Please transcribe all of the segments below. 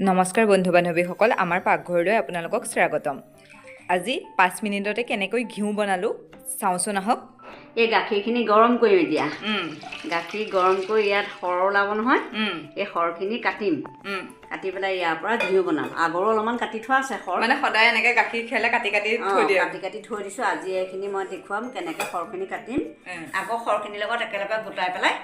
নমস্কাৰ বন্ধু বান্ধৱীসকল, আমাৰ পাকঘৰলৈ আপোনালোকক স্বাগতম। আজি 5 মিনিটতে কেনেকৈ ঘিউ বনালোঁ চাওঁচোন আহক। এই গাখীৰখিনি গৰম কৰিম এতিয়া। গাখীৰ গৰম কৰি ইয়াত সৰ ওলাব নহয়। এই সৰখিনি কাটিম, কাটি পেলাই ইয়াৰ পৰা ঘিউ বনাম। আগৰো অলপমান কাটি থোৱা আছে সৰ, মানে সদায় এনেকৈ গাখীৰ খেলে কাটি কাটি থৈ দিয়ে। কাটি থৈ দিছোঁ। আজি এইখিনি মই দেখুৱাম কেনেকৈ সৰখিনি কাটিম। আগৰ সৰখিনিৰ লগত একেলগে গোটাই পেলাই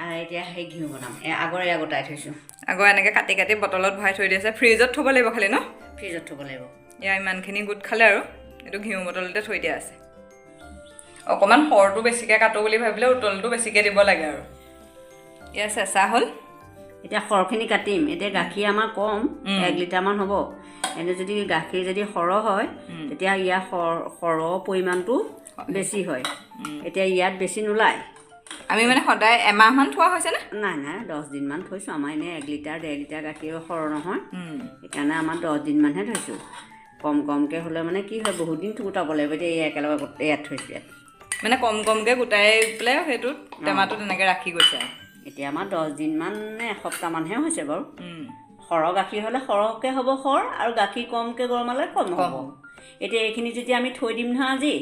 আৰু এতিয়া সেই ঘিউ বনাম। আগৰ এয়া গোটাই থৈছোঁ। আগৰ এনেকৈ কাটি কাটি বটলত ভৰাই থৈ দিছে। ফ্ৰিজত থ'ব লাগিব খালি ন? ফ্ৰিজত থ'ব লাগিব। এয়া ইমানখিনি গোট খালে আৰু এইটো ঘিউ বটলতে থৈ দিয়া আছে। অকণমান সৰটো বেছিকৈ কাটো বুলি ভাবিলে উতলটো বেছিকৈ দিব লাগে আৰু। এয়া চেঁচা হ'ল। এতিয়া সৰখিনি কাটিম। এতিয়া গাখীৰ আমাৰ কম, 1 লিটাৰমান হ'ব। এনে যদি গাখীৰ যদি সৰহ হয় তেতিয়া ইয়াৰ সৰৰ পৰিমাণটো বেছি হয়। এতিয়া ইয়াত বেছি নোলায়। আমি মানে সদায় এমাহমান থোৱা হৈছেনে? নাই 10 দিনমান থৈছোঁ। আমাৰ এনেই 1 লিটাৰ 1.5 লিটাৰ গাখীৰ সৰহ নহয়, সেইকাৰণে আমাৰ 10 দিনমানহে থৈছোঁ। কমকৈ হ'লে মানে কি হয়, বহুত দিন গোটাব লাগিব। এতিয়া এই একেলগে ইয়াত থৈছোঁ। ইয়াত মানে কমকৈ গোটাই পেলাই সেইটোত টেমাটো তেনেকৈ ৰাখি গৈছে আৰু। এতিয়া আমাৰ 10 দিনমান নে এসপ্তাহমানহে হৈছে বাৰু। সৰহ গাখীৰ হ'লে সৰহকৈ হ'ব সৰ, আৰু গাখীৰ কমকৈ গৰমালে কম হ'ব। এতিয়া এইখিনি যেতিয়া আমি থৈ দিম নহয় আজি,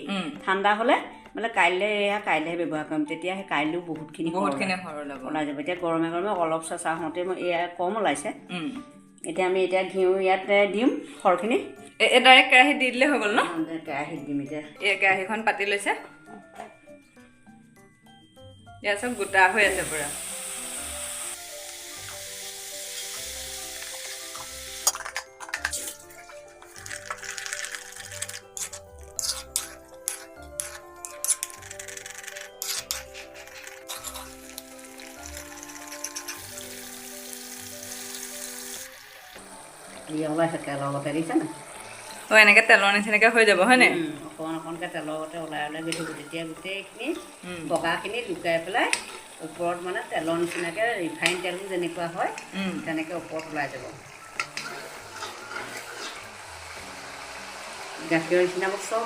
ঠাণ্ডা হ'লে মানে কাইলৈহে ব্যৱহাৰ কৰিম। তেতিয়া সেই কাইলৈও বহুতখিনি সৰ ওলাই যাব। এতিয়া গৰমে অলপ চেঁচা হওঁতে এয়া কম ওলাইছে। এতিয়া আমি ঘিউ ইয়াত দিম সৰখিনি। ডাইৰেক্ট কেৰাহীত দি দিলে হৈ গ'ল ন? কেৰাহীত দিম এতিয়া। এই কেৰাহীখন পাতি লৈছে। ইয়াত চব গোটা হৈ আছে পূৰা। ওলাইছে তেলৰ লগতে দিছে না? এনেকৈ তেলৰ নিচিনাকৈ হৈ যাব হয়নে? অকণকৈ তেলৰ লগতে ওলাই গৈ থাকিব। তেতিয়া গোটেইখিনি বগাখিনি লুকাই পেলাই ওপৰত মানে তেলৰ নিচিনাকৈ ৰিফাইন তেলো যেনেকুৱা হয় তেনেকৈ ওপৰত ওলাই যাব। গাখীৰৰ নিচিনা চব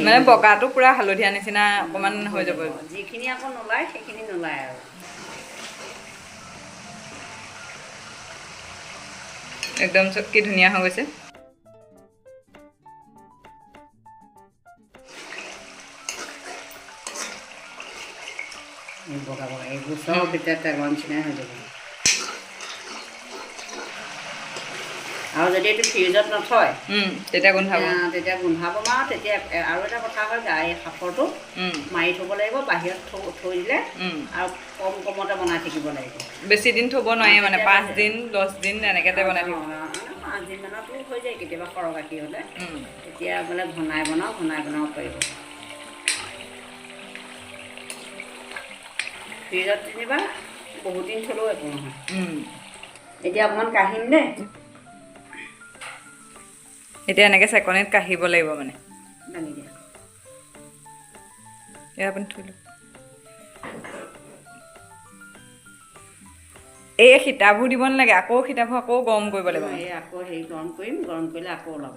মানে বগাটো পূৰা হালধীয়া নিচিনা অকণমান হৈ যাব। যিখিনি আকৌ নোলায় সেইখিনি নোলায় আৰু। একদম চব কি ধুনীয়া হৈ গৈছে। বগা এইবোৰ চব এতিয়া তেলৰ নিচিনাই হৈ যাব। আৰু যদি এইটো ফ্ৰিজত নথয় তেতিয়া গোন্ধাব আৰু তেতিয়া আৰু এটা কথা হ'ল এই সাফৰটো মাৰি থ'ব লাগিব। বাহিৰত থৈ দিলে আৰু কমতে বনাই থাকিব লাগিব। বেছি দিন থ'ব নোৱাৰি মানে 5 দিন 10 দিন এনেকৈ বনাই থাকিব। 5 দিনমানতো হৈ যায় কেতিয়াবা সৰহ গাখীৰ হ'লে। তেতিয়া বোলে ঘনাই বনাব পাৰিব। ফ্ৰিজত যেনিবা বহুত দিন থ'লেও একো নহয়। এতিয়া অকণমান কাঢ়িম দেই। এতিয়া এনেকৈ চেকনিত কাঢ়িব লাগিব মানে। দাঙি দিয়া। এয়া আপুনি থৈ লওক। এই সীতাবোৰ দিব নালাগে, আকৌ সীতাবোৰ আকৌ গৰম কৰিব লাগিব। আকৌ হেৰি গৰম কৰিম, গৰম কৰিলে আকৌ ওলাব।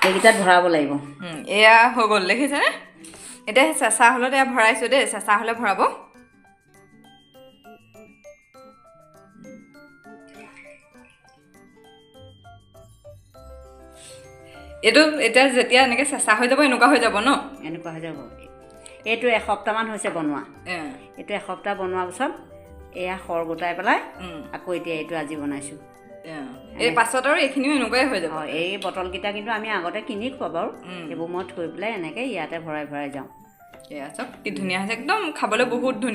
এইকেইটাত ভৰাব লাগিব। এয়া হৈ গ'ল দেখিছেনে? এতিয়া চেঁচা হ'লত এয়া ভৰাইছোঁ দেই। চেঁচা হ'লে ভৰাব। এইটো এতিয়া যেতিয়া এনেকৈ চেঁচা হৈ যাব এনেকুৱা হৈ যাব ন? এনেকুৱা হৈ যাব। এইটো এসপ্তাহমান হৈছে বনোৱা। এইটো এসপ্তাহ বনোৱাৰ পিছত এয়া সৰ গোটাই পেলাই আকৌ এতিয়া এইটো আজি বনাইছোঁ। এই পাছত আৰু এইখিনিও এনেকুৱাই হৈ যাব। এই বটলকেইটা কিন্তু আমি আগতে কিনি খোৱা বাৰু। এইবোৰ মই থৈ পেলাই এনেকৈ ইয়াতে ভৰাই যাওঁ। এয়া চব কি ধুনীয়া হৈছে, একদম খাবলৈ বহুত ধুনীয়া।